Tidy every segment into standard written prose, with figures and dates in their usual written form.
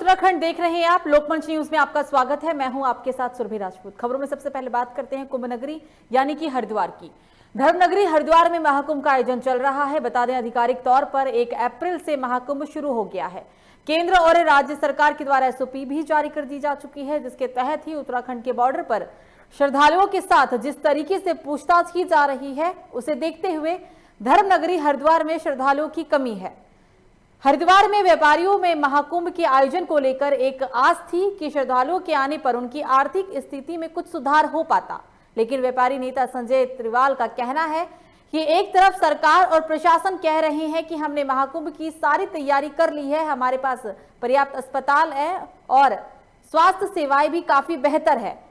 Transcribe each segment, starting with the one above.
उत्तराखंड देख रहे हैं आप। लोकमंच न्यूज में आपका स्वागत है। मैं हूं आपके साथ सुरभि राजपूत। खबरों में सबसे पहले बात करते हैं कुंभ नगरी यानी कि हरिद्वार की। धर्म नगरी हरिद्वार में महाकुंभ का आयोजन चल रहा है। बता दें आधिकारिक तौर पर 1 अप्रैल से महाकुंभ शुरू हो गया है। केंद्र और राज्य सरकार के द्वारा एसओपी भी जारी कर दी जा चुकी है, जिसके तहत ही उत्तराखंड के बॉर्डर पर श्रद्धालुओं के साथ जिस तरीके से पूछताछ की जा रही है, उसे देखते हुए धर्म नगरी हरिद्वार में श्रद्धालुओं की कमी है। हरिद्वार में व्यापारियों में महाकुंभ के आयोजन को लेकर एक आस थी कि श्रद्धालुओं के आने पर उनकी आर्थिक स्थिति में कुछ सुधार हो पाता, लेकिन व्यापारी नेता संजय त्रिवाल का कहना है कि एक तरफ सरकार और प्रशासन कह रहे हैं कि हमने महाकुंभ की सारी तैयारी कर ली है, हमारे पास पर्याप्त अस्पताल है और स्वास्थ्य सेवाएं भी काफी बेहतर है,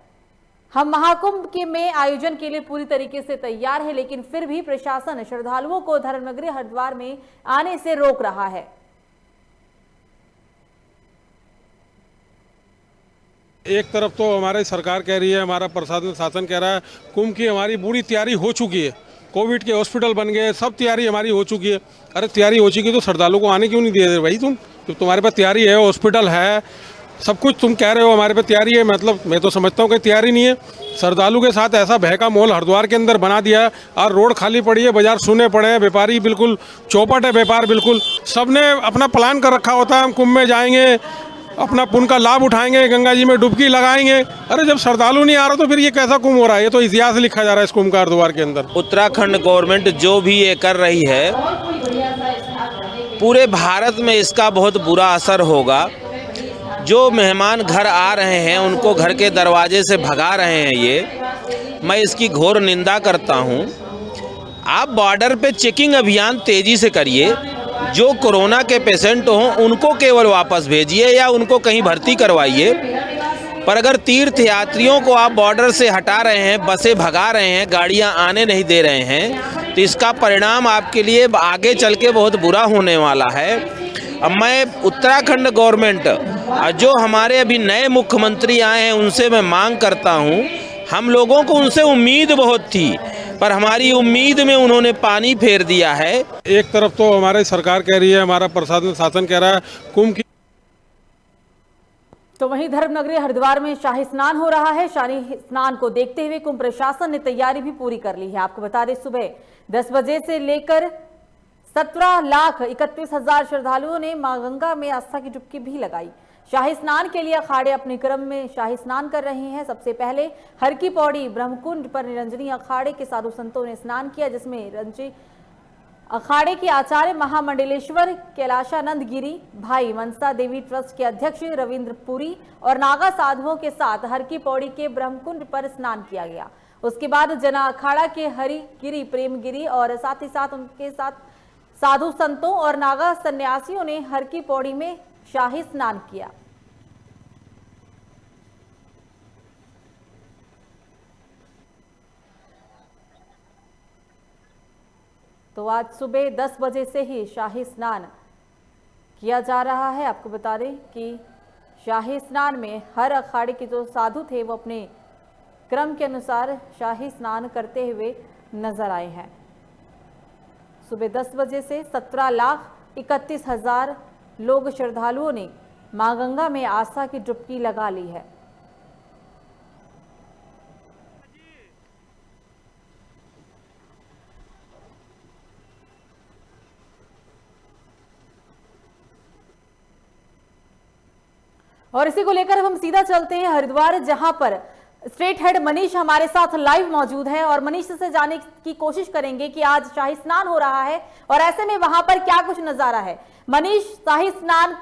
हम महाकुंभ के में आयोजन के लिए पूरी तरीके से तैयार है, लेकिन फिर भी प्रशासन श्रद्धालुओं को धर्मनगरी हरिद्वार में आने से रोक रहा है। एक तरफ तो हमारी सरकार कह रही है, हमारा प्रशासन शासन कह रहा है कुंभ की हमारी पूरी तैयारी हो चुकी है, कोविड के हॉस्पिटल बन गए, सब तैयारी हमारी हो चुकी है। अरे तैयारी हो चुकी है तो श्रद्धालुओं को आने क्यों नहीं दे रहे भाई? जब तुम्हारे पास तैयारी है, हॉस्पिटल है, सब कुछ तुम कह रहे हो हमारे पे तैयारी है, मतलब मैं तो समझता हूँ कि तैयारी नहीं है। श्रद्धालु के साथ ऐसा भय का माहौल हरिद्वार के अंदर बना दिया है और रोड खाली पड़ी है, बाजार सुने पड़े हैं, व्यापारी बिल्कुल चौपट है, व्यापार बिल्कुल सबने अपना प्लान कर रखा होता है, हम कुंभ में जाएंगे, अपना पुण्य का लाभ उठाएंगे, गंगा जी में डुबकी लगाएंगे। अरे जब श्रद्धालु नहीं आ रहा तो फिर ये कैसा कुंभ हो रहा है? ये तो इतिहास लिखा जा रहा है इस कुंभ का हरिद्वार के अंदर। उत्तराखंड गवर्नमेंट जो भी ये कर रही है, पूरे भारत में इसका बहुत बुरा असर होगा। जो मेहमान घर आ रहे हैं उनको घर के दरवाजे से भगा रहे हैं, ये मैं इसकी घोर निंदा करता हूँ। आप बॉर्डर पे चेकिंग अभियान तेजी से करिए, जो कोरोना के पेशेंट हों उनको केवल वापस भेजिए या उनको कहीं भर्ती करवाइए। पर अगर तीर्थ यात्रियों को आप बॉर्डर से हटा रहे हैं, बसें भगा रहे हैं, गाड़ियां आने नहीं दे रहे हैं, तो इसका परिणाम आपके लिए आगे चल के बहुत बुरा होने वाला है। अब मैं उत्तराखंड गवर्नमेंट जो हमारे अभी नए मुख्यमंत्री आए हैं उनसे मैं मांग करता हूं, हम लोगों को उनसे उम्मीद बहुत थी, पर हमारी उम्मीद में उन्होंने पानी फेर दिया है। एक तरफ तो हमारी सरकार कह रही है, हमारा प्रशासन शासन कह रहा है कुंभ की, तो वहीं धर्मनगरी हरिद्वार में शाही स्नान हो रहा है। शाही स्नान को देखते हुए कुंभ प्रशासन ने तैयारी भी पूरी कर ली है। आपको बता दें सुबह 10 बजे से लेकर 17,31,000 श्रद्धालुओं ने मां गंगा में आस्था की डुबकी भी लगाई। शाही स्नान के लिए अखाड़े अपने क्रम में शाही स्नान कर रहे हैं। सबसे पहले हर की पौड़ी ब्रह्मकुंड पर निरंजनी अखाड़े के साधु संतों ने स्नान किया, जिसमें रंजी अखाड़े के आचार्य महामंडलेश्वर कैलाशानंद गिरी, भाई मनसा देवी ट्रस्ट के अध्यक्ष रविंद्र पुरी और नागा साधुओं के साथ हर की पौड़ी के ब्रह्मकुंड पर स्नान किया गया। उसके बाद जना अखाड़ा के हरि गिरी, प्रेम गिरी और साथ ही साथ उनके साथ साधु संतों और नागा सन्यासियों ने हर की पौड़ी में शाही स्नान किया। तो आज सुबह 10 बजे से ही शाही स्नान किया जा रहा है। आपको बता दें कि शाही स्नान में हर अखाड़े के जो साधु थे वो अपने क्रम के अनुसार शाही स्नान करते हुए नजर आए हैं। सुबह 10 बजे से 17,31,000 लोग श्रद्धालुओं ने मां गंगा में आस्था की डुबकी लगा ली है। और इसी को लेकर हम सीधा चलते हैं हरिद्वार, जहां पर स्टेट हेड मनीष हमारे साथ लाइव मौजूद है और मनीष से जाने की कोशिश करेंगे कि आज शाही स्नान हो रहा है और ऐसे में वहां पर क्या कुछ नजारा है। मनीष, शाही स्नान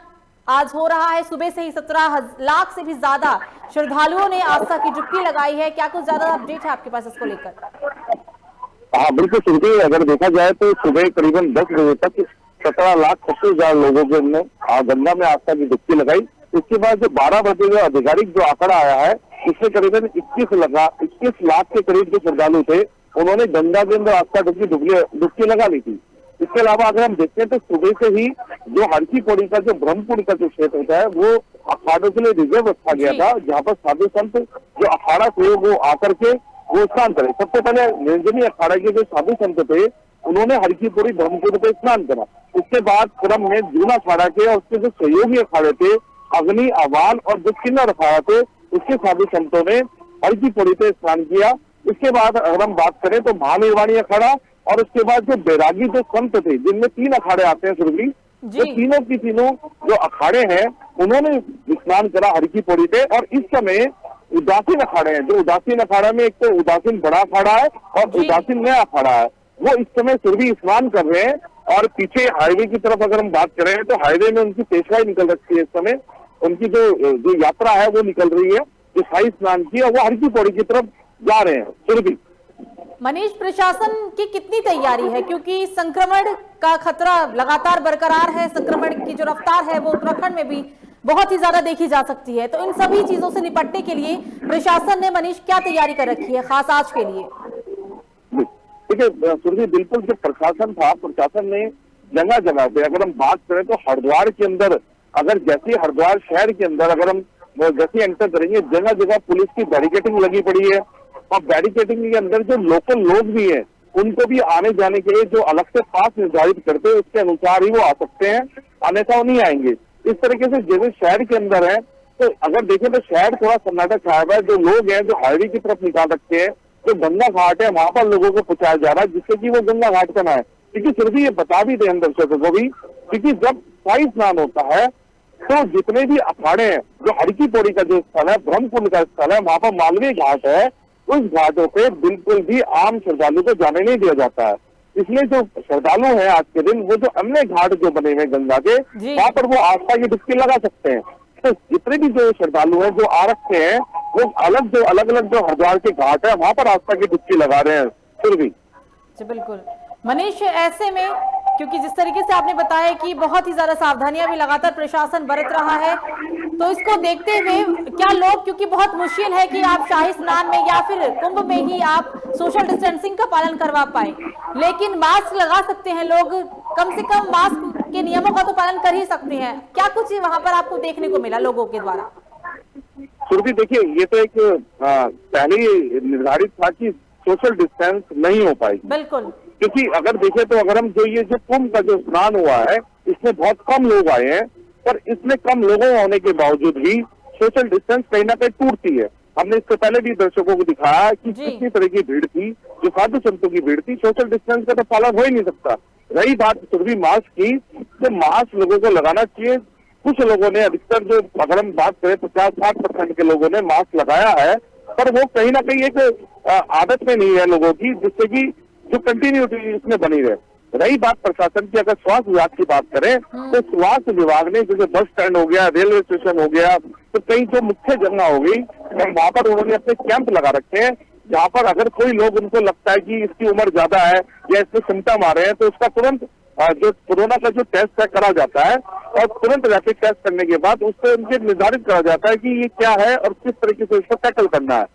आज हो रहा है, सुबह से ही 17 लाख से भी ज्यादा श्रद्धालुओं ने आस्था की डुबकी लगाई है, क्या कुछ ज्यादा अपडेट है आपके पास इसको लेकर? हाँ बिल्कुल सुनते, अगर देखा जाए तो सुबह करीबन 10 बजे तक 17,25,000 लोगों के ने गंगा में आस्था की डुबकी लगाई। इसके बाद जो 12 बजे जो आधिकारिक जो आंकड़ा आया है, इसमें करीबन 21 लाख के करीब जो श्रद्धालु थे उन्होंने गंगा के अंदर आस्था डुबकी लगा ली थी। इसके अलावा अगर हम देखते हैं तो सुबह से ही जो हर की पौड़ी का जो ब्रह्मकुंड का जो क्षेत्र होता है वो अखाड़ों के लिए रिजर्व रखा गया था, जहाँ पर साधु संत जो अखाड़ा थे वो आकर के वो स्नान करे। सबसे पहले निरंजनी अखाड़ा के जो साधु संत थे उन्होंने हर की पौड़ी ब्रह्मकुंड पे स्नान करा। उसके बाद क्रम में जूना अखाड़ा के और उसके जो सहयोगी अखाड़े थे अग्नि आह्वान और जो किन्नर अखाड़ा थे उसके साधु संतों ने हर की पौड़ी पे स्नान किया। इसके बाद अगर हम बात करें तो महानिर्वाणी अखाड़ा और उसके बाद जो बैरागी जो संत थे, जिनमें 3 अखाड़े आते हैं सुरभि, जो तीनों की तीनों जो अखाड़े हैं उन्होंने स्नान करा हर की पौड़ी पे। और इस समय उदासीन अखाड़े हैं, जो उदासीन अखाड़ा में एक तो उदासीन बड़ा अखाड़ा है और उदासीन नया अखाड़ा है, वो इस समय सुरभि स्नान कर रहे हैं। और पीछे हाईवे की तरफ अगर हम बात करें तो हाईवे में उनकी पेशवाई निकल रखी है। इस समय उनकी जो यात्रा है वो निकल रही है, जो शाही स्नान की है वो हर की पौड़ी की तरफ जा रहे हैं सुरभि। मनीष, प्रशासन की कितनी तैयारी है, क्योंकि संक्रमण का खतरा लगातार बरकरार है, संक्रमण की जो रफ्तार है वो उत्तराखंड में भी बहुत ही ज्यादा देखी जा सकती है, तो इन सभी चीजों से निपटने के लिए प्रशासन ने मनीष क्या तैयारी कर रखी है खास आज के लिए? देखिए सुरभि, बिल्कुल जो प्रशासन था, प्रशासन ने जगह जगह पे अगर हम बात करें तो हरिद्वार के अंदर, अगर जैसे हरिद्वार शहर के अंदर अगर हम जैसे एंटर करेंगे, जगह जगह पुलिस की बैरिकेडिंग लगी पड़ी है। और बैरिकेडिंग के अंदर जो लोकल लोग भी हैं उनको भी आने जाने के लिए जो अलग से पास निर्धारित करते हैं उसके अनुसार ही वो आ सकते हैं, अन्यथा वो नहीं आएंगे। इस तरीके से जैसे शहर के अंदर है तो अगर देखें तो शहर थोड़ा सन्नाटा छाया हुआ है। जो लोग हैं जो हाईवे की तरफ निकाल रखते हैं, जो गंगा घाट है वहां पर लोगों को पहुंचाया जा रहा है जिससे कि वो गंगा घाट पर ना है। क्योंकि फिर भी ये बता भी दे हम दर्शकों को भी, क्योंकि जब शाही स्नान होता है तो जितने भी अखाड़े हैं, जो हर की पौड़ी का जो स्थल है, ब्रह्मकुंड का स्थल है, वहां पर मालवीय घाट है, उस घाटों पे बिल्कुल भी आम श्रद्धालु को जाने नहीं दिया जाता है। इसलिए जो श्रद्धालु हैं आज के दिन, वो जो अन्य घाट जो बने हुए गंगा के, वहां पर वो आस्था की डुबकी लगा सकते हैं। तो जितने भी जो श्रद्धालु हैं जो आ रखे हैं वो अलग अलग जो हरिद्वार के घाट है वहां पर आस्था की डुबकी लगा रहे हैं फिर भी। जी बिल्कुल मनीष, ऐसे में क्योंकि जिस तरीके से आपने बताया कि बहुत ही ज्यादा सावधानियां भी लगातार प्रशासन बरत रहा है, तो इसको देखते हुए क्या लोग, क्योंकि बहुत मुश्किल है कि आप शाही स्नान में या फिर कुंभ में ही आप सोशल डिस्टेंसिंग का पालन करवा पाए, लेकिन मास्क लगा सकते हैं लोग, कम से कम मास्क के नियमों का तो पालन कर ही सकते हैं। क्या कुछ वहां पर आपको देखने को मिला लोगों के द्वारा? सुरभि देखिए, ये तो एक पहले ही निर्धारित था कि सोशल डिस्टेंस नहीं हो पाएगी। बिल्कुल, क्योंकि अगर देखें तो अगर हम जो कुंभ का जो स्नान हुआ है इसमें बहुत कम लोग आए हैं, पर इसमें कम लोगों होने के बावजूद भी सोशल डिस्टेंस कहीं ना कहीं टूटती है। हमने इससे पहले भी दर्शकों को दिखाया कि कितनी तरह की भीड़ थी, जो साधु संतों की भीड़ थी, सोशल डिस्टेंस का तो पालन हो ही नहीं सकता। रही बात सुरभि मास्क की, तो मास्क लोगों को लगाना चाहिए। कुछ लोगों ने, अधिकतर जो अगर हम बात करें 50-60% के लोगों ने मास्क लगाया है, पर वो कहीं ना कहीं एक आदत में नहीं है लोगों की, जिससे कि जो कंटिन्यूटी इसमें बनी रहे। रही बात प्रशासन की, अगर स्वास्थ्य विभाग की बात करें तो स्वास्थ्य विभाग ने जैसे बस स्टैंड हो गया, रेलवे स्टेशन हो गया, तो कई जो मुख्य जगह हो गई वहां पर उन्होंने अपने कैंप लगा रखे हैं, जहां पर अगर कोई लोग उनको लगता है कि इसकी उम्र ज्यादा है या इसमें सिम्टम आ रहे हैं तो उसका तुरंत जो कोरोना का जो टेस्ट है करा जाता है, और तुरंत रैपिड टेस्ट करने के बाद उससे उनके निर्धारित करा जाता है कि ये क्या है और किस तरीके से इसको टैकल करना है।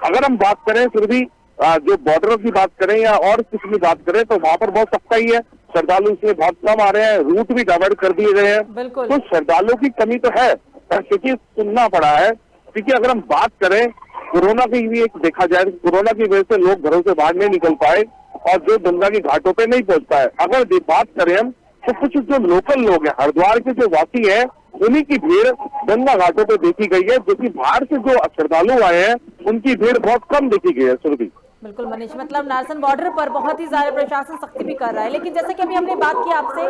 अगर हम बात करें फिर भी जो बॉर्डरों की बात करें या और किसी की बात करें तो वहां पर बहुत सख्ताई है, श्रद्धालु इसमें बहुत कम आ रहे हैं, रूट भी डाइवर्ट कर दिए गए हैं। तो श्रद्धालुओं की कमी तो है, क्योंकि सुनना पड़ा है। क्योंकि अगर हम बात करें कोरोना की भी एक देखा जाए, कोरोना की वजह से लोग घरों से बाहर नहीं निकल पाए और जो गंगा के घाटों पे नहीं पहुंच पाए। अगर बात करें हम तो कुछ जो लोकल लोग हैं, हरिद्वार के जो वासी हैं, उन्हीं की भीड़ गंगा घाटों पे देखी गई है, जो कि बाहर से जो श्रद्धालु आए हैं उनकी भीड़ बहुत कम देखी गई है। सुरभि बिल्कुल मनीष, मतलब नारसन बॉर्डर पर बहुत ही ज्यादा प्रशासन सख्ती भी कर रहा है, लेकिन जैसे कि अभी हमने बात की आपसे,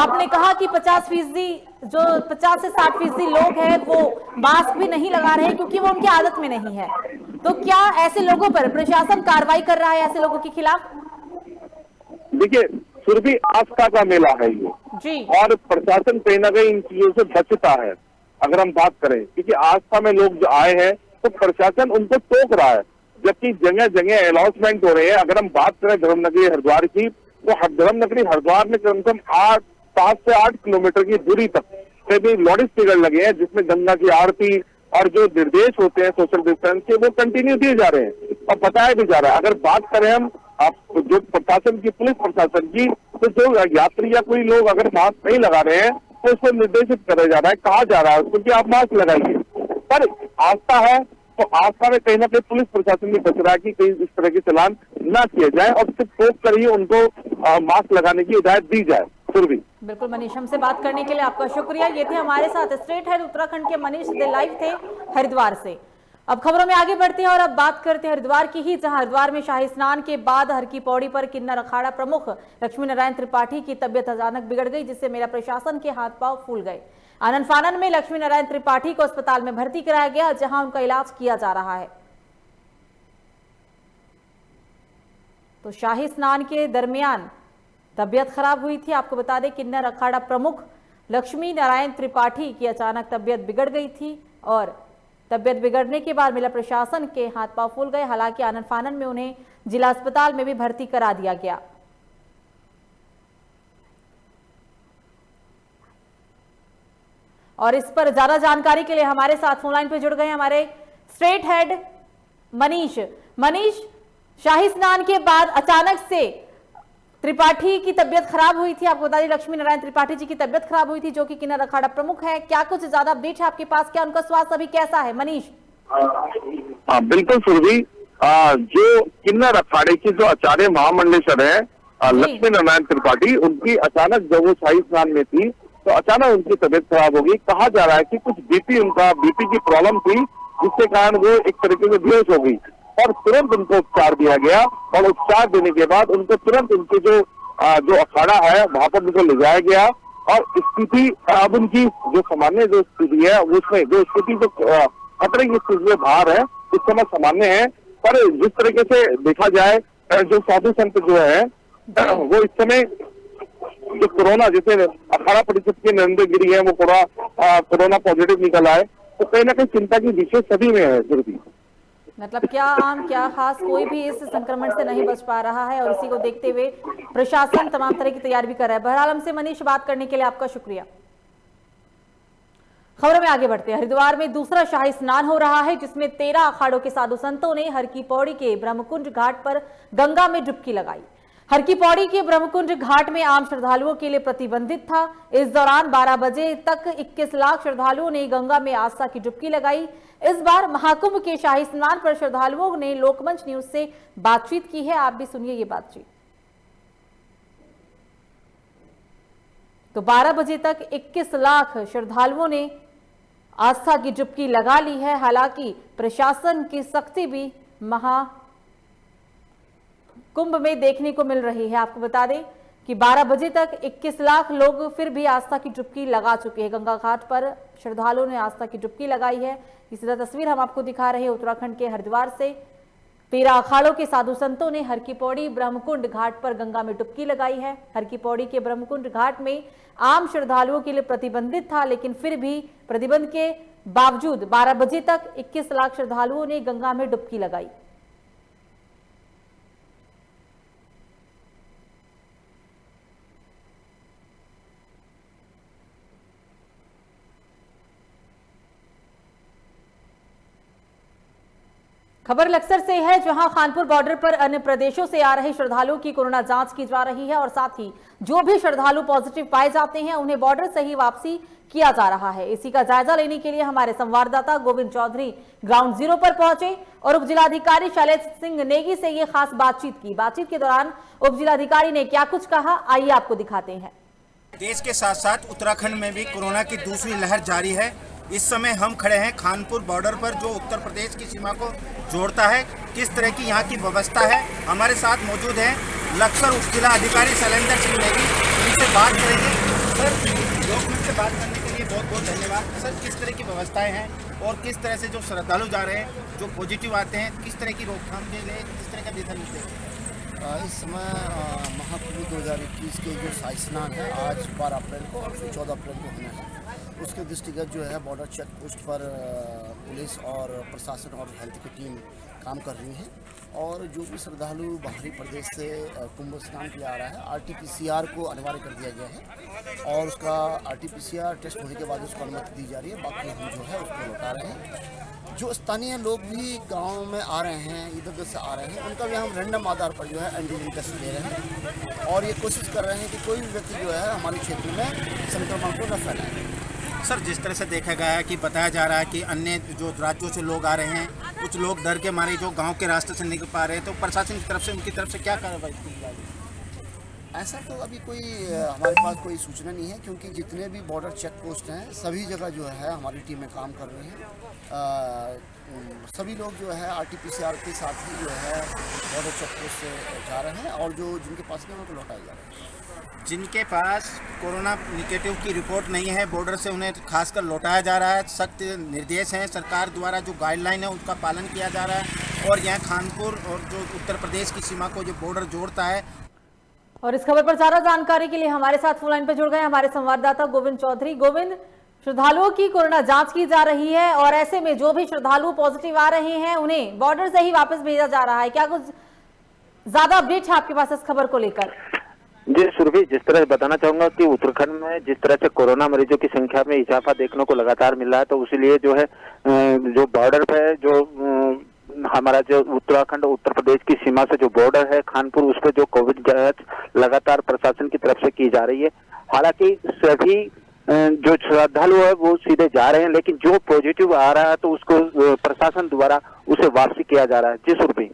आपने कहा कि 50% जो 50 से 60% लोग हैं वो मास्क भी नहीं लगा रहे हैं क्योंकि वो उनकी आदत में नहीं है। तो क्या ऐसे लोगों पर प्रशासन कार्रवाई कर रहा है, ऐसे लोगों के खिलाफ? देखिए सुरभि, आस्था का मेला है ये जी, और प्रशासन कहीं ना कहीं इन चीजों से बचता है। अगर हम बात करें क्योंकि आस्था में लोग जो आए हैं तो प्रशासन उनको टोक रहा है, जबकि जगह जगह अनाउंसमेंट हो रहे हैं। अगर हम बात करें धर्मनगरी हरिद्वार की, तो धर्मनगरी हरिद्वार में कम से कम 7 से 8 किलोमीटर की दूरी तक से भी लाउड स्पीकर लगे हैं, जिसमें गंगा की आरती और जो निर्देश होते हैं सोशल डिस्टेंस के वो कंटिन्यू दिए जा रहे हैं और बताया भी जा रहा है। अगर बात करें हम जो प्रशासन की, पुलिस प्रशासन की, तो जो यात्री या कोई लोग अगर मास्क नहीं लगा रहे हैं तो उसको निर्देशित करा जा रहा है, कहा जा रहा है उसको कि आप मास्क लगाइए। पर आस्था है तो आस्था में कहीं ना कहीं पुलिस प्रशासन भी बच रहा है कि कहीं इस तरह के चलान ना किए जाए और सिर्फ टोक कर ही उनको मास्क लगाने की हिदायत दी जाए। फिर भी बिल्कुल मनीष, हमसे बात करने के लिए आपका शुक्रिया। ये थे हमारे साथ स्टेट हेड उत्तराखंड के मनीष दे, लाइव थे हरिद्वार से। अब खबरों में आगे बढ़ते हैं और अब बात करते हैं हरिद्वार की ही, जहां हरिद्वार में शाही स्नान के बाद हर की पौड़ी पर किन्नर अखाड़ा प्रमुख लक्ष्मी नारायण त्रिपाठी की तबियत अचानक बिगड़ गई, जिससे मेरा प्रशासन के हाथ पांव फूल गए। आनन फानन में लक्ष्मी नारायण त्रिपाठी को अस्पताल में भर्ती कराया गया, जहां उनका इलाज किया जा रहा है। तो शाही स्नान के दरमियान तबियत खराब हुई थी। आपको बता दें, किन्नर अखाड़ा प्रमुख लक्ष्मी नारायण त्रिपाठी की अचानक तबियत बिगड़ गई थी और तबियत बिगड़ने के बाद मेला प्रशासन के हाथ पांव फूल गए। हालांकि आनन फानन में उन्हें जिला अस्पताल में भी भर्ती करा दिया गया। और इस पर ज्यादा जानकारी के लिए हमारे साथ फोन लाइन पे जुड़ गए हमारे स्टेट हेड मनीष। मनीष, शाही स्नान के बाद अचानक से त्रिपाठी की तबियत खराब हुई थी। आपको बता दें, लक्ष्मी नारायण त्रिपाठी जी की तबियत खराब हुई थी, जो कि किन्नर अखाड़ा प्रमुख है। क्या कुछ ज्यादा अपडेट है आपके पास? क्या उनका स्वास्थ्य अभी कैसा है मनीष? बिल्कुल सुरभि, जो किन्नर अखाड़े की जो आचार्य महामंडलेश्वर है लक्ष्मी नारायण त्रिपाठी, उनकी अचानक जब वो शाही स्नान में थी तो अचानक उनकी तबियत खराब हो गई। कहा जा रहा है कि कुछ बीपी की प्रॉब्लम थी, जिसके कारण वो एक तरीके से बेहोश हो गई और तुरंत उनको उपचार दिया गया। और उपचार देने के बाद उनको तुरंत उनके जो अखाड़ा है वहां पर उनको ले जाया गया और स्थिति अब उनकी जो सामान्य जो स्थिति है, उसमें जो स्थिति जो खतरे की स्थिति में बाहर है, इस समय सामान्य है। पर जिस तरीके से देखा जाए, जो साधु संत जो है वो इस समय जो कोरोना, जैसे अखाड़ा परिषद के नरेंद्र गिरी है, वो कोरोना पॉजिटिव निकल आए, तो कहीं ना कहीं चिंता की विशेष सदी में है। मतलब क्या आम क्या खास, कोई भी इस संक्रमण से नहीं बच पा रहा है और इसी को देखते हुए प्रशासन तमाम तरह की तैयारी भी कर रहा है। बहरहाल, हमसे मनीष बात करने के लिए आपका शुक्रिया। खबरों में आगे बढ़ते हैं। हरिद्वार में दूसरा शाही स्नान हो रहा है, जिसमें 13 अखाड़ों के साधु संतों ने हर की पौड़ी के ब्रह्मकुंड घाट पर गंगा में डुबकी लगाई। हर की पौड़ी के ब्रह्मकुंड घाट में आम श्रद्धालुओं के लिए प्रतिबंधित था। इस दौरान 12 बजे तक 21 लाख श्रद्धालुओं ने गंगा में आस्था की डुबकी लगाई। इस बार महाकुंभ के शाही स्नान पर श्रद्धालुओं ने लोकमंच न्यूज से बातचीत की है। आप भी सुनिए ये बातचीत। तो 12 बजे तक 21 लाख श्रद्धालुओं ने आस्था की डुबकी लगा ली है। हालांकि प्रशासन की सख्ती भी कुंभ में देखने को मिल रही है। आपको बता दें कि 12 बजे तक 21 लाख लोग फिर भी आस्था की डुबकी लगा चुके हैं। गंगा घाट पर श्रद्धालुओं ने आस्था की डुबकी लगाई है। इसी तरह तस्वीर हम आपको दिखा रहे हैं उत्तराखंड के हरिद्वार से। 13 अखाड़ों के साधु संतों ने हर की पौड़ी ब्रह्मकुंड घाट पर गंगा में डुबकी लगाई है। हर की पौड़ी के ब्रह्मकुंड घाट में आम श्रद्धालुओं के लिए प्रतिबंधित था, लेकिन फिर भी प्रतिबंध के बावजूद 12 बजे तक 21 लाख श्रद्धालुओं ने गंगा में डुबकी लगाई। खबर लक्सर से है, जहां खानपुर बॉर्डर पर अन्य प्रदेशों से आ रहे श्रद्धालुओं की कोरोना जांच की जा रही है और साथ ही जो भी श्रद्धालु पॉजिटिव पाए जाते हैं उन्हें बॉर्डर से ही वापसी किया जा रहा है। इसी का जायजा लेने के लिए हमारे संवाददाता गोविंद चौधरी ग्राउंड जीरो पर पहुंचे और उप जिलाधिकारी शैलेश सिंह नेगी से ये खास बातचीत की। बातचीत के दौरान उप जिलाधिकारी ने क्या कुछ कहा, आइए आपको दिखाते हैं। देश के साथ साथ उत्तराखंड में भी कोरोना की दूसरी लहर जारी है। इस समय हम खड़े हैं खानपुर बॉर्डर पर, जो उत्तर प्रदेश की सीमा को जोड़ता है। किस तरह की यहाँ की व्यवस्था है, हमारे साथ मौजूद हैं लक्सर उप जिला अधिकारी शैलेंद्र सिंह नेगी, उनसे बात करेंगे। सर, डॉक्यूमेंट से बात करने के लिए बहुत बहुत धन्यवाद। सर, किस तरह की व्यवस्थाएं हैं और किस तरह से जो श्रद्धालु जा रहे हैं, जो पॉजिटिव आते हैं, किस तरह की रोकथाम के लिए किस तरह का दिशा निर्देश है? इस समय महाकुंभ 2021 के जो शाही स्नान है आज 12 अप्रैल को और फिर 14 अप्रैल को होना है। उसके दृष्टिगत जो है बॉर्डर चेक पोस्ट पर पुलिस और प्रशासन और हेल्थ की टीम काम कर रही है और जो भी श्रद्धालु बाहरी प्रदेश से कुंभ स्नान के लिए आ रहा है RT-PCR को अनिवार्य कर दिया गया है और उसका RT-PCR टेस्ट होने के बाद उसको अनुमति दी जा रही है। बाकी हम जो है उसको लौटा रहे हैं। जो स्थानीय लोग भी गांव में आ रहे हैं, इधर उधर से आ रहे हैं, उनका भी हम रैंडम आधार पर जो है एंटीजन टेस्ट ले रहे हैं और ये कोशिश कर रहे हैं कि कोई भी व्यक्ति जो है हमारे क्षेत्र में संक्रमण को न फैलाए। सर, जिस तरह से देखा गया है कि बताया जा रहा है कि अन्य जो राज्यों से लोग आ रहे हैं, कुछ लोग डर के मारे जो गांव के रास्ते से निकल पा रहे हैं, तो प्रशासन की तरफ से उनकी तरफ से क्या कार्रवाई की जा रही है? ऐसा तो अभी कोई हमारे पास कोई सूचना नहीं है, क्योंकि जितने भी बॉर्डर चेक पोस्ट हैं सभी जगह जो है हमारी टीमें काम कर रही हैं। सभी लोग जो है RT-PCR के साथ ही जो है बॉर्डर चेक पोस्ट से जा रहे हैं, और जो जिनके पास नहीं उनको लौटाया जा रहा है। जिनके पास कोरोना निगेटिव की रिपोर्ट नहीं है बॉर्डर से उन्हें खासकर लौटाया जा रहा है। सख्त निर्देश हैं सरकार द्वारा, जो गाइडलाइन है उसका पालन किया जा रहा है। और यहाँ खानपुर और जो उत्तर प्रदेश की सीमा को जो बॉर्डर जोड़ता है। और इस खबर पर ज्यादा जानकारी के लिए हमारे साथ फोन लाइन पर जुड़ गए हमारे संवाददाता गोविंद चौधरी। गोविंद, श्रद्धालुओं की कोरोना जांच की जा रही है और ऐसे में जो भी श्रद्धालु पॉजिटिव आ रहे हैं उन्हें बॉर्डर से ही वापस भेजा जा रहा है। क्या कुछ ज्यादा अपडेट है आपके पास इस खबर को लेकर? जी सुरभि, जिस तरह बताना चाहूंगा कि उत्तराखंड में जिस तरह से कोरोना मरीजों की संख्या में इजाफा देखने को लगातार मिल रहा है, तो इसलिए जो है जो बॉर्डर पे जो हमारा जो उत्तराखंड उत्तर प्रदेश की सीमा से जो बॉर्डर है खानपुर, उस पर जो कोविड जांच लगातार प्रशासन की तरफ से की जा रही है। हालांकि सभी जो श्रद्धालु है वो सीधे जा रहे हैं, लेकिन जो पॉजिटिव आ रहा है तो उसको प्रशासन द्वारा उसे वापसी किया जा रहा है। जी सुरभि।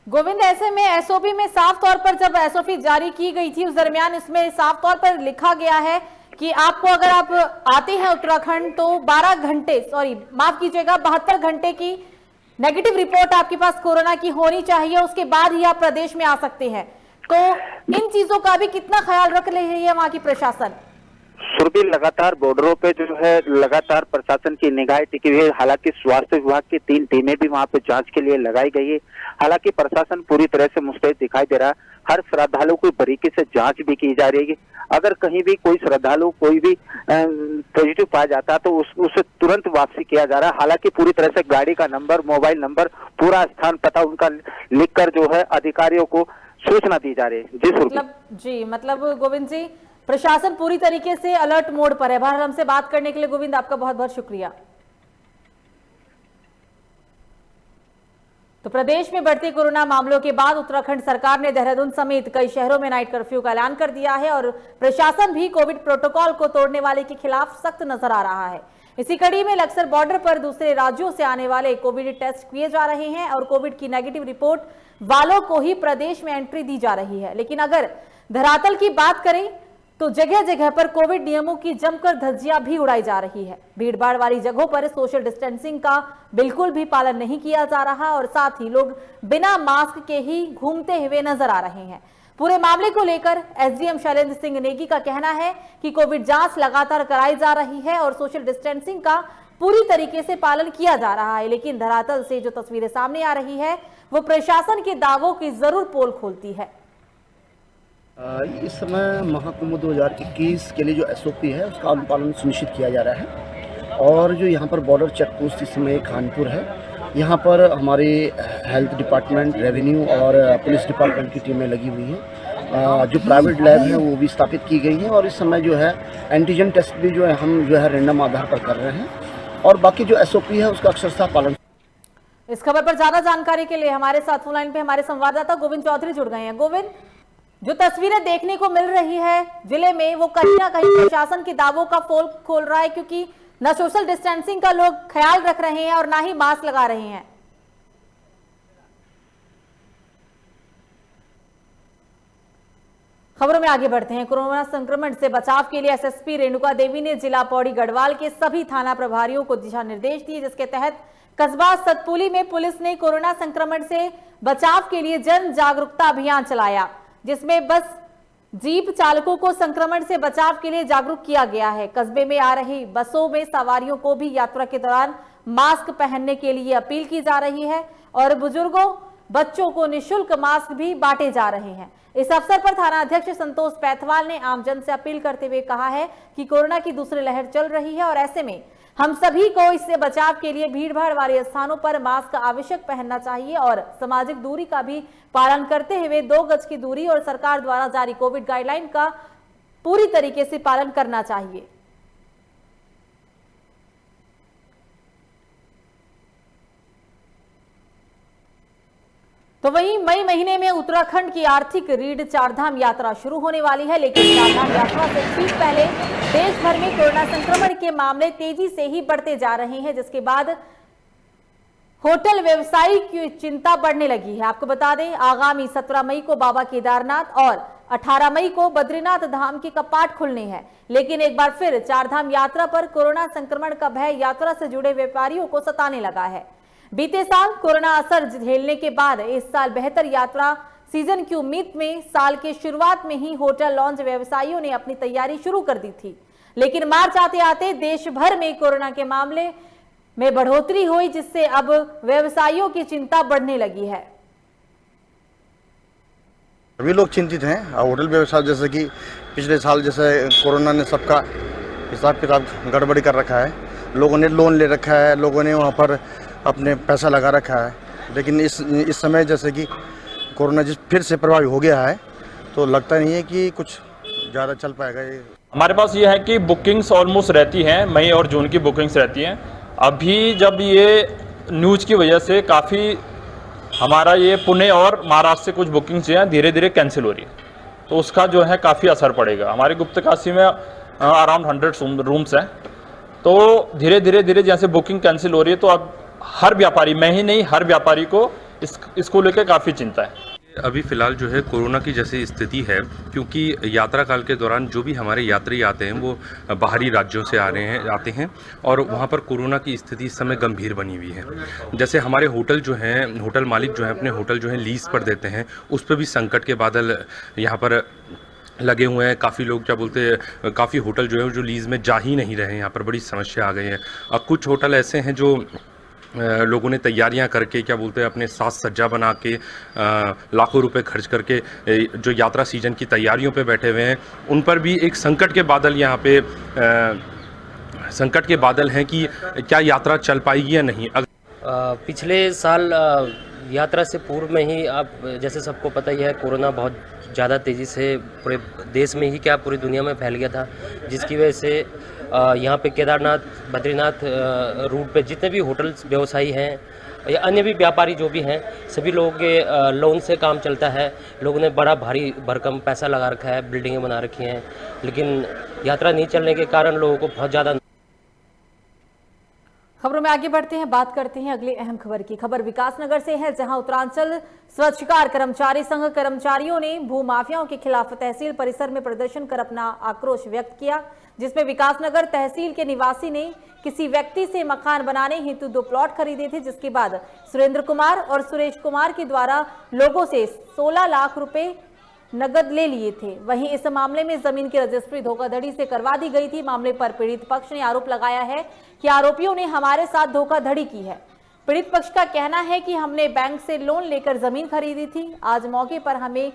गोविंद, ऐसे में SOP में साफ तौर पर जब SOP जारी की गई थी उस दरमियान इसमें साफ तौर पर लिखा गया है कि आपको अगर आप आते हैं उत्तराखंड तो 72 घंटे की नेगेटिव रिपोर्ट आपके पास कोरोना की होनी चाहिए, उसके बाद ही आप प्रदेश में आ सकते हैं। तो इन चीजों का भी कितना ख्याल रख रही है वहां की प्रशासन? सुरभि, लगातार बॉर्डरों पे जो है लगातार प्रशासन की निगाह टिकी हुई है। हालांकि स्वास्थ्य विभाग की 3 टीमें भी वहां पे जांच के लिए लगाई गई है। हालांकि प्रशासन पूरी तरह से मुस्तैद दिखाई दे रहा है। हर श्रद्धालु की बारीकी से जांच भी की जा रही है। अगर कहीं भी कोई श्रद्धालु कोई भी पॉजिटिव पाया जाता है तो उसे तुरंत वापसी किया जा रहा है। हालांकि पूरी तरह से गाड़ी का नंबर, मोबाइल नंबर, पूरा स्थान पता उनका लिखकर जो है अधिकारियों को सूचना दी जा रही है। मतलब गोविंद जी, प्रशासन पूरी तरीके से अलर्ट मोड पर है। बहरहाल हमसे बात करने के लिए गोविंद आपका बहुत बहुत शुक्रिया। तो प्रदेश में बढ़ते कोरोना मामलों के बाद उत्तराखंड सरकार ने देहरादून समेत कई शहरों में नाइट कर्फ्यू का ऐलान कर दिया है और प्रशासन भी कोविड प्रोटोकॉल को तोड़ने वाले के खिलाफ सख्त नजर आ रहा है। इसी कड़ी में लक्सर बॉर्डर पर दूसरे राज्यों से आने वाले कोविड टेस्ट किए जा रहे हैं और कोविड की नेगेटिव रिपोर्ट वालों को ही प्रदेश में एंट्री दी जा रही है। लेकिन अगर धरातल की बात करें तो जगह जगह पर कोविड नियमों की जमकर धज्जियां भी उड़ाई जा रही है। भीड़भाड़ वाली जगहों पर सोशल डिस्टेंसिंग का बिल्कुल भी पालन नहीं किया जा रहा और साथ ही लोग बिना मास्क के ही घूमते हुए नजर आ रहे हैं। पूरे मामले को लेकर SDM शैलेंद्र सिंह नेगी का कहना है कि कोविड जांच लगातार कराई जा रही है और सोशल डिस्टेंसिंग का पूरी तरीके से पालन किया जा रहा है, लेकिन धरातल से जो तस्वीरें सामने आ रही है वो प्रशासन के दावों की जरूर पोल खोलती है। इस समय महाकुंभ 2021 के लिए जो SOP है उसका अनुपालन सुनिश्चित किया जा रहा है। और जो यहाँ पर बॉर्डर चेक पोस्ट इस समय खानपुर है, यहाँ पर हमारे हेल्थ डिपार्टमेंट, रेवेन्यू और पुलिस डिपार्टमेंट की टीमें लगी हुई हैं। जो प्राइवेट लैब है वो भी स्थापित की गई हैं और इस समय जो है एंटीजन टेस्ट भी जो है हम जो है रैंडम आधार पर कर रहे हैं और बाकी जो SOP है उसका अक्षरशः पालन। इस खबर पर ज्यादा जानकारी के लिए हमारे साथ फोन लाइन पे हमारे संवाददाता गोविंद चौधरी जुड़ गए हैं। गोविंद, जो तस्वीरें देखने को मिल रही है जिले में वो कहीं ना कहीं प्रशासन के दावों का पोल खोल रहा है, क्योंकि न सोशल डिस्टेंसिंग का लोग ख्याल रख रहे हैं और ना ही मास्क लगा रहे हैं। खबरों में आगे बढ़ते हैं। कोरोना संक्रमण से बचाव के लिए SSP रेणुका देवी ने जिला पौड़ी गढ़वाल के सभी थाना प्रभारियों को दिशा निर्देश दिए, जिसके तहत कस्बा सतपुली में पुलिस ने कोरोना संक्रमण से बचाव के लिए जन जागरूकता अभियान चलाया, जिसमें बस जीप चालकों को संक्रमण से बचाव के लिए जागरूक किया गया है। कस्बे में आ रही बसों में सवारियों को भी यात्रा के दौरान मास्क पहनने के लिए अपील की जा रही है और बुजुर्गों, बच्चों को निःशुल्क मास्क भी बांटे जा रहे हैं। इस अवसर पर थाना अध्यक्ष संतोष पैथवाल ने आमजन से अपील करते हुए कहा है कि कोरोना की दूसरी लहर चल रही है और ऐसे में हम सभी को इससे बचाव के लिए भीड़भाड़ वाले स्थानों पर मास्क आवश्यक पहनना चाहिए और सामाजिक दूरी का भी पालन करते हुए 2 गज की दूरी और सरकार द्वारा जारी कोविड गाइडलाइन का पूरी तरीके से पालन करना चाहिए। तो वहीं मई महीने में उत्तराखंड की आर्थिक रीढ़ चारधाम यात्रा शुरू होने वाली है, लेकिन चारधाम यात्रा से ठीक पहले देश भर में कोरोना संक्रमण के मामले तेजी से ही बढ़ते जा रहे हैं, जिसके बाद होटल व्यवसायी की चिंता बढ़ने लगी है। आपको बता दें, आगामी 17 मई को बाबा केदारनाथ और 18 मई को बद्रीनाथ धाम की कपाट खुलने हैं, लेकिन एक बार फिर चारधाम यात्रा पर कोरोना संक्रमण का भय यात्रा से जुड़े व्यापारियों को सताने लगा है। बीते साल कोरोना असर झेलने के बाद इस साल बेहतर यात्रा सीजन की उम्मीद में साल के शुरुआत में ही होटल लॉन्ज व्यवसायियों ने अपनी तैयारी शुरू कर दी थी, लेकिन मार्च आते आते देश भर में कोरोना के मामले में बढ़ोतरी हुई, जिससे अब व्यवसायियों की चिंता बढ़ने लगी है। सभी लोग चिंतित हैं। होटल व्यवसाय जैसे कि पिछले साल जैसे कोरोना ने सबका हिसाब किताब गड़बड़ी कर रखा है, लोगों ने लोन ले रखा है, लोगों ने वहाँ पर अपने पैसा लगा रखा है, लेकिन इस समय जैसे कि कोरोना फिर से प्रभावी हो गया है तो लगता नहीं है कि कुछ ज़्यादा चल पाएगा। ये हमारे पास ये है कि बुकिंग्स ऑलमोस्ट रहती हैं, मई और जून की बुकिंग्स रहती हैं। अभी जब ये न्यूज़ की वजह से काफ़ी हमारा ये पुणे और महाराष्ट्र से कुछ बुकिंग्स जो हैं धीरे धीरे कैंसिल हो रही है, तो उसका जो है काफ़ी असर पड़ेगा। हमारे गुप्तकाशी में अराउंड 100 रूम्स हैं, तो धीरे धीरे जैसे बुकिंग कैंसिल हो रही है तो अब हर व्यापारी, मैं ही नहीं हर व्यापारी को इसको लेकर काफ़ी चिंता है। अभी फ़िलहाल जो है कोरोना की जैसी स्थिति है, क्योंकि यात्रा काल के दौरान जो भी हमारे यात्री आते हैं वो बाहरी राज्यों से आते हैं और वहाँ पर कोरोना की स्थिति इस समय गंभीर बनी हुई है। जैसे हमारे होटल जो हैं, होटल मालिक जो हैं अपने होटल जो है लीज़ पर देते हैं, उस पर भी संकट के बादल यहाँ पर लगे हुए हैं। काफ़ी लोग क्या बोलते हैं, काफ़ी होटल जो है जो लीज़ में जा ही नहीं रहे हैं, यहाँ पर बड़ी समस्या आ गई है। अब कुछ होटल ऐसे हैं जो लोगों ने तैयारियां करके क्या बोलते हैं अपने साज सज्जा बना के लाखों रुपए खर्च करके जो यात्रा सीजन की तैयारियों पे बैठे हुए हैं, उन पर भी एक संकट के बादल यहाँ पे संकट के बादल हैं कि क्या यात्रा चल पाएगी या नहीं। पिछले साल यात्रा से पूर्व में ही आप जैसे सबको पता ही है कोरोना बहुत ज़्यादा तेज़ी से पूरे देश में ही क्या पूरी दुनिया में फैल गया था, जिसकी वजह से यहाँ पे केदारनाथ बद्रीनाथ रूट पे जितने भी होटल व्यवसायी हैं या अन्य भी व्यापारी जो भी हैं, सभी लोगों के लोन से काम चलता है। लोगों ने बड़ा भारी भरकम पैसा लगा रखा है, बिल्डिंगें बना रखी हैं, लेकिन यात्रा नहीं चलने के कारण लोगों को बहुत ज़्यादा। खबरों में आगे बढ़ते हैं, बात करते हैं अगली अहम खबर की। खबर विकासनगर से है, जहां उत्तरांचल स्वच्छकार कर्मचारी संघ कर्मचारियों ने भूमाफियाओं के खिलाफ तहसील परिसर में प्रदर्शन कर अपना आक्रोश व्यक्त किया, जिसमें विकासनगर तहसील के निवासी ने किसी व्यक्ति से मकान बनाने हेतु 2 प्लॉट खरीदे थे, जिसके बाद सुरेंद्र कुमार और सुरेश कुमार के द्वारा लोगों से 16 लाख रुपए नगद ले लिए थे। वहीं इस मामले में जमीन की रजिस्ट्री धोखाधड़ी से करवा दी गई थी। मामले पर पीड़ित पक्ष ने आरोप लगाया है कि आरोपियों ने हमारे साथ धोखाधड़ी की है। पीड़ित पक्ष का कहना है कि हमने बैंक से लोन लेकर जमीन खरीदी थी, आज मौके पर हमें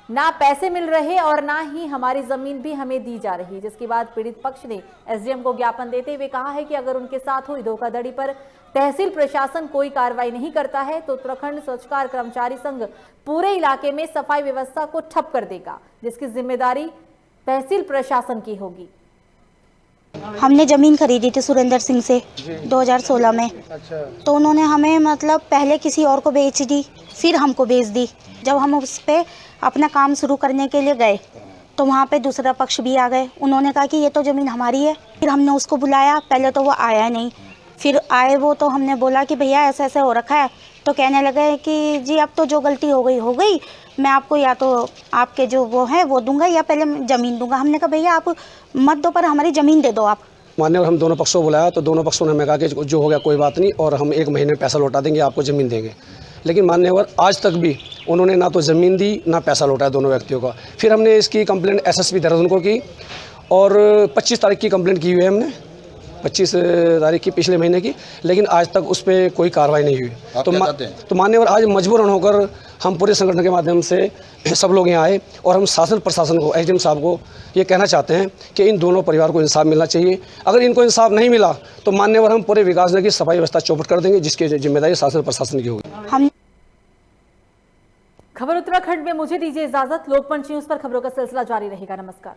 ना पैसे मिल रहे और ना ही हमारी जमीन भी हमें दी जा रही, जिसके बाद पीड़ित पक्ष ने एसडीएम को ज्ञापन देते हुए कहा है कि अगर उनके साथ हुई धोखाधड़ी पर तहसील प्रशासन कोई कार्रवाई नहीं करता है तो उत्तराखंड स्वच्छकार कर्मचारी संघ पूरे इलाके में सफाई व्यवस्था को ठप कर देगा, जिसकी जिम्मेदारी तहसील प्रशासन की होगी। हमने ज़मीन खरीदी थी सुरेंद्र सिंह से 2016 में। तो उन्होंने हमें मतलब पहले किसी और को बेच दी, फिर हमको बेच दी। जब हम उस पर अपना काम शुरू करने के लिए गए तो वहाँ पे दूसरा पक्ष भी आ गए। उन्होंने कहा कि ये तो ज़मीन हमारी है। फिर हमने उसको बुलाया, पहले तो वो आया नहीं, फिर आए वो तो हमने बोला कि भैया ऐसा ऐसा हो रखा है, तो कहने लगे कि जी अब तो जो गलती हो गई, मैं आपको या तो आपके जो वो है वो दूंगा या पहले ज़मीन दूंगा। हमने कहा भैया आप मत दो, पर हमारी ज़मीन दे दो आप। मान्यवर हम दोनों पक्षों को बुलाया तो दोनों पक्षों ने हमें कहा कि जो हो गया कोई बात नहीं और हम 1 महीने में पैसा लौटा देंगे, आपको ज़मीन देंगे। लेकिन मान्यवर आज तक भी उन्होंने ना तो ज़मीन दी ना पैसा लौटाया दोनों व्यक्तियों का। फिर हमने इसकी कंप्लेंट एसएसपी देहरादून को की और 25 तारीख की कंप्लेंट की हुई है हमने, 25 तारीख की पिछले महीने की, लेकिन आज तक उस पर कोई कार्रवाई नहीं हुई। तो मान्यवर आज मजबूरन होकर हम पूरे संगठन के माध्यम से सब लोग यहाँ आए और हम शासन प्रशासन को, एसडीएम साहब को ये कहना चाहते हैं कि इन दोनों परिवार को इंसाफ मिलना चाहिए। अगर इनको इंसाफ नहीं मिला तो मान्यवर हम पूरे विकासनगर की सफाई व्यवस्था चौपट कर देंगे, जिसकी जिम्मेदारी शासन प्रशासन की होगी। खबर उत्तराखंड में मुझे दीजिए इजाजत। लोकमंच न्यूज पर खबरों का सिलसिला जारी रहेगा। नमस्कार।